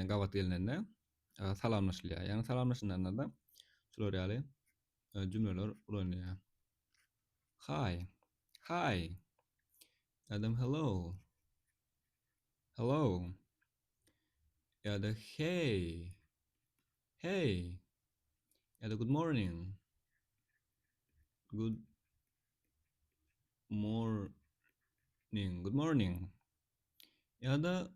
diyen gavat gelinende salamlaşılýar. Yani salamlaşyndanda da şolar ýaly cümleler ulanýar. Hi. Hi. Adam hello. Hello. Ya da hey. Hey. Ya da good morning. Good morning. Good morning. Ya da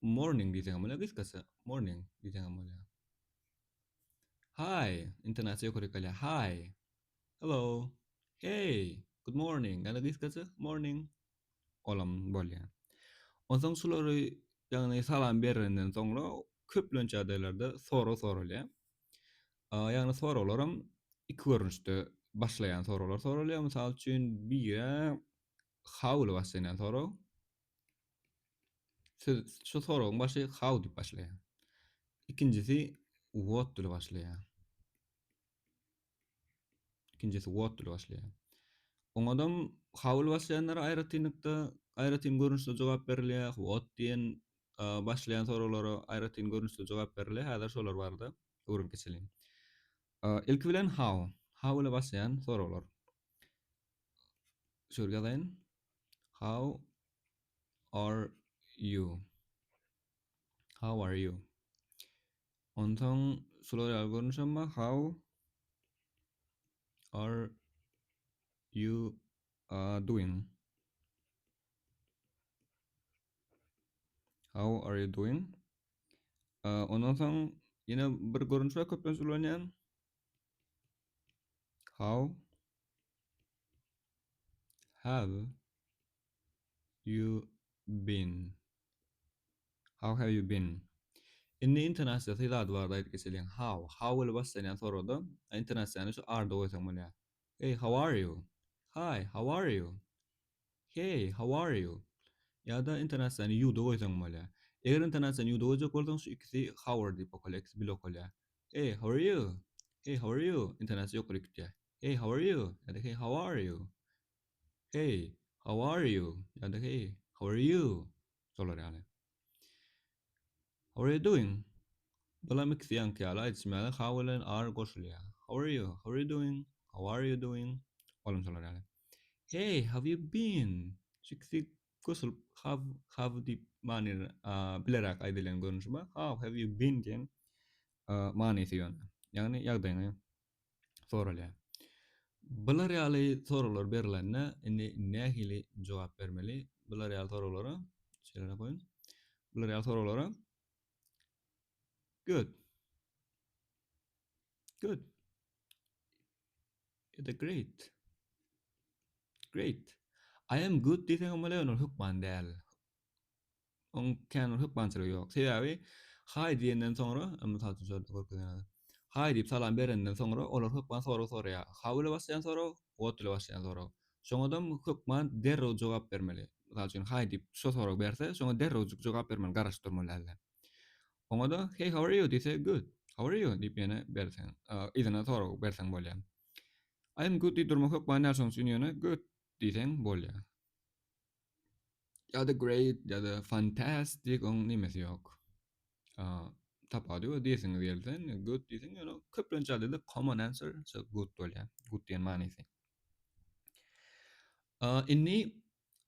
morning diýsen bolýar kysgasy. Morning diýsen bolýar. Hi. Intonasiýa ýokary gelýär. Hi. Hello. Hey. Good morning. Ya da kysgasy morning. Olam bolýar. Onsoň şolary ýagny salam berenden soňra köplenç ýagdaýlarda soralýar. Ýagny soraglaram iki görnüşde başlaýan soralar soralýar. Mysal üçin biri how ile başlaýan sorag. Şu soragyň başy how diýip başlaýar. İkincisi what ile başlaýar. Oňadam how ile başlaýanlara aýratyn görnüşde jogap berilýär. What diýen başlaýan soraglara aýratyn görnüşde jogap berilýär. Häzir şolar barda öwrüp geçelim. Ilki bilen how. How ile başlaýan soraglar. Şurada how are you? How are you? Ondan şolar görnüşem how are you doing? How are you doing? Ondan soň ýene bir görnüş bar köplenç ulanýan. How have you been? How have you been? Inni intonasiýa hilady bar daýyp geçelim. How ile başlayan sorada intonasiýany şu arda goýsaň bolýar. Hey, how are you? Hi, how are you? Hey, how are you? Ya da intonasiýany you da goýsaň bolýar. Eger intonasiýany you da goýjak bolsaň şu ikisi how are diýip okalýar, ikisi bilip okalýar. Hey, how are you? Hey, how are you? Intonasiýa ýokary gitýär. Hey, how are you? Ya da hey, how are you? Hey, how are you? Ya da hey, how are you? Şolar ýaly. How are you doing? Bulam ikisi ýanky ýaly aýtmaly how bilen are goşulýar. How are you? How are you doing? How are you doing? Olam şolar ýaly. Hey, have you been? Şu ikisi goşulyp have diýip many bilerek aýdylan görnüşme. How have you been diýen manysy ýöne. Ýagny ýagdaýyňy soralýar. Bular ýaly soralar berilende indi nähili jogap bermeli? Bular ýaly soralara şeýle goýun. Bular ýaly soralara good. Good. It's great. Great. I am good diýsen bolýar, onu hukman däl. On kan hukmançylyk ýok. Sebäbi hi diýenden soňra, mysal üçin şöyle görkezýär. Hi diýip salam berenden soňra olar hukman soraýar. How ile başlaýan sorag, what ile başlaýan sorag. Şoňadam hukman derrew jogap bermeli. Mysal üçin hi diýip şu sorag berse, şoňa derrew jogap bermeli, garaşdyrmaly. Oňada hey, how are you diýse good. How are you diýip ýene berseň. Izina sorag berseň bolýar. I am good diýip durmak hukman näçe üçin ýene good diýsen bolýar. Ya da great ya da fantastic on nimesi yok. Tapady we diýesiň diýelsen good diýsen ýa-da köplenç ýagdaýda common answer so good bolýar. Good diýen manysy. Inni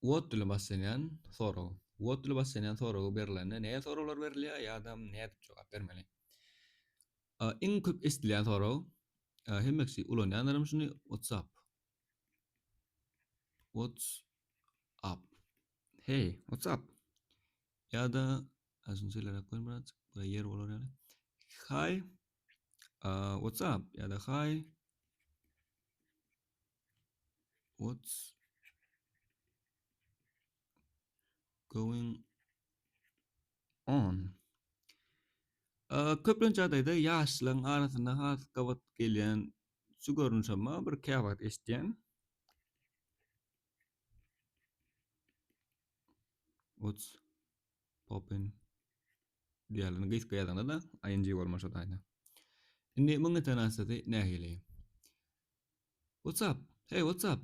what ile başlayan sorag. What ile başlayan sorag berilende näme soraglar berilýär ýa-da näme jogap bermeli? Iň köp esdilen sorag hemmeksi ulanýanlarym şuny what's up? What's up? Hey, what's up? Ya da azın şeyler koyun birazcık buraya yer olur yani. Hi, what's up? Ya da hi, what's going on? Köplenç ýagdaýda ýaşlaryň arasynda has gabat gelýän şu görnüşeme bir käwagt eşitýän. What's poppin? Diýerler gysga ýazganda da ing bolmaşa daýda. Indi muňa tanasy nähili? What's up? Hey, what's up?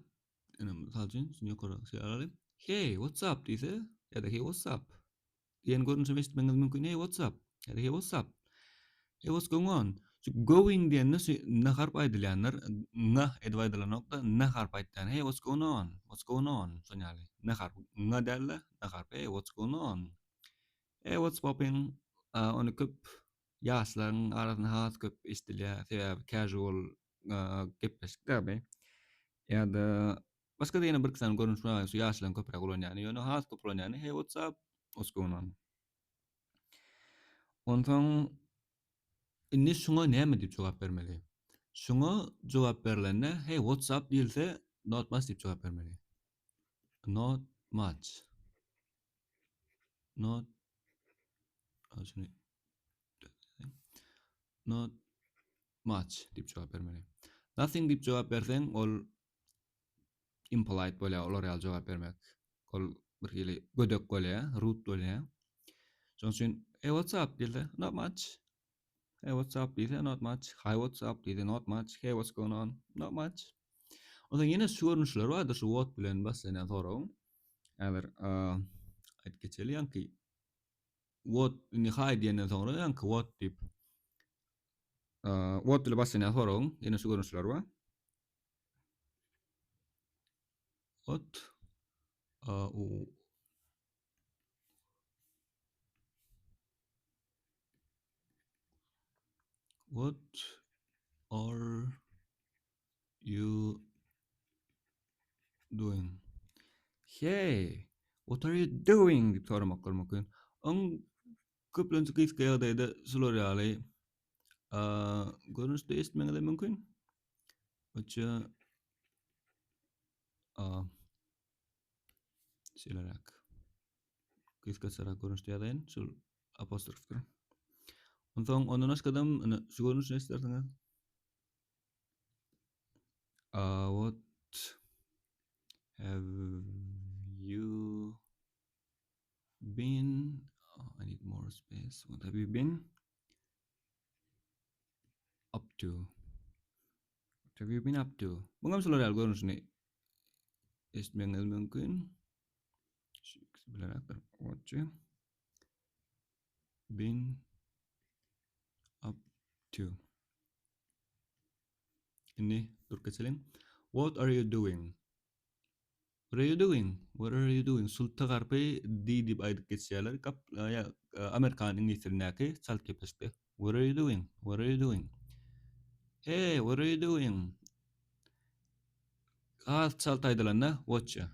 Ene mysal üçin şunu ýokary hey, what's up diýse ya da hey, what's up? Diýen görnüşe eşitmeňiz mümkin. Hey, what's up? Hey, what's up? Hey, what's going on? Şu going diyen ne harp aydılanlar ne edvaydılan nokta ne harp aydılan. Hey, what's going on? What's going on? Sonuçta ne harp ne derler ne harp. Hey, what's going on? Hey, what's popping? Onu köp yaşların arasında has köp istilya casual gepleşikler be. Ya da başka da yine bir kısan konuşma şu yaşların köp regulan yani. Yonu has köp yani. Hey, what's up? What's going on? Ondan inni şuna näme diýip jogap bermeli? Şuna jogap berilende hey what's up diýilse not much diýip jogap bermeli. Not much. Not şunu not much diýip jogap bermeli. Nothing diýip jogap berseň ol impolite bolýar, olar ýaly jogap bermek. Ol bir hili gödek bolýar, rude bolýar. Şoň üçin hey what's up diýilse not much. Hey what's up diýilse not much. Hi what's up diýilse not much. Hey what's going on? Not much. Ondan ýene görnüşler bardyr şu what bilen başlanan soragyň. Eger aýdyp geçeli ýa-ki what ini hay diýenden soňra ýa-ki what diýip what ile başlanan soragyň ýene şu görnüşler bar. What what are you doing? Hey, what are you doing? diýip soramak mümkin. Oň köplenç gysga ýagdaýda şular ýaly görnüşde esitmeňe de mümkin. Oça şeýlerak. Gysga sarak görnüşde ýagdaýyn şol apostrofdur. Ondan ondan aşkadam şu görnüşni eslersiňiz. What have you been? I need more space. What have you been up to? What have you been up to? Mungkin sudah ada görnüşni esitmeňiz mümkin. What you been up to? Ini turkçeleň. What are you doing? What are you doing? What are you doing? Sulta garpy di dip aýdyp geçýärler. Kap Amerikan ingliz dilindäki çalt gepleşikde. What are you doing? What are you doing? Hey, what are you doing? Çalt aýdylanda watcha.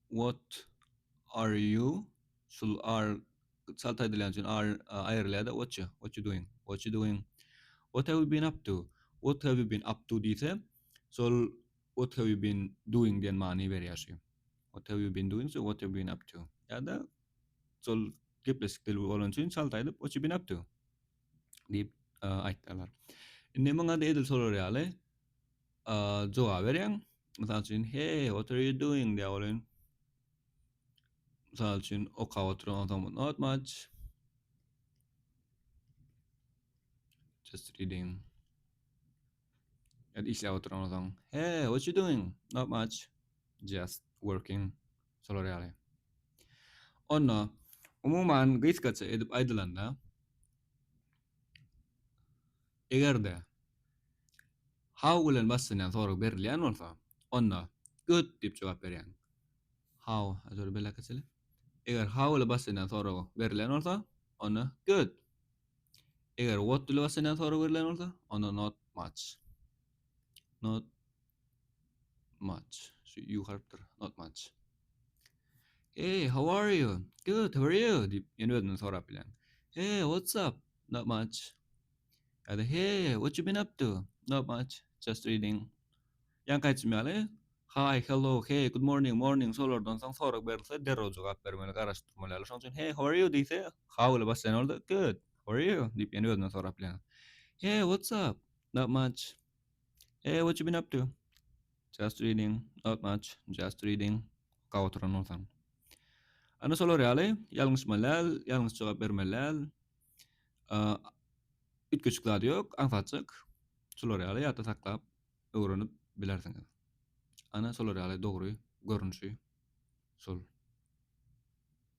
What are you? Sul are çalt aýdylan üçin are aýrylýar-da watcha. What you doing? What you doing? What have you been up to? What have you been up to diýse, sol what have you been doing diýen many berýär. What have you been doing? So what have you been up to? Ya-da sol gepleşik dil bolan üçin çalt aýdyp what you been up to diýip aýtdylar. Indi maňa da edil sorar ýaly jogap berýän. Mysal üçin hey what are you doing diýip bolan. Mysal üçin okap oturan adam not much. Just reading. Ed işläp oturan adam. Hey what you doing? Not much. Just working. Solar ýaly. Onda umuman gysgaça edip aýdylanda egerde how bilen başlanan sorag berilýän bolsa, onda good diýip jogap berýän. How azor bela keseli. Eger how ile başlanan sorag berilýän bolsa, onda good. Eger what ile başlanan sorag berilýän bolsa, onda not much. Not much. Şu you harpdyr. Not much. Hey, how are you? Good, how are you? diýip ýene özünden sorap bilen. Hey, what's up? Not much. Ya da hey, what you been up to? Not much. Just reading. Yan kaçmaly. Hi, hello, hey, good morning, morning. Solardan soň sorag berilse derrol jogap bermeli, garaşdyrmaly. Şoň üçin hey, how are you diýse, how ile başlayan bolsa good. How are you? diýip ýene özünden sorap bilen. Hey, what's up? Not much. Hey, what you been up to? Just reading. Not much. Just reading. Gawturan bolsan. Ana solar ýaly, ýalňyşmalar, ýalňyş jogap bermeler. Ütkeçikler ýok, anfatçyk. Solar ýaly ýata saklap, öwrenip bilersiňiz. Ana solar ýaly dogry görnüşi sol.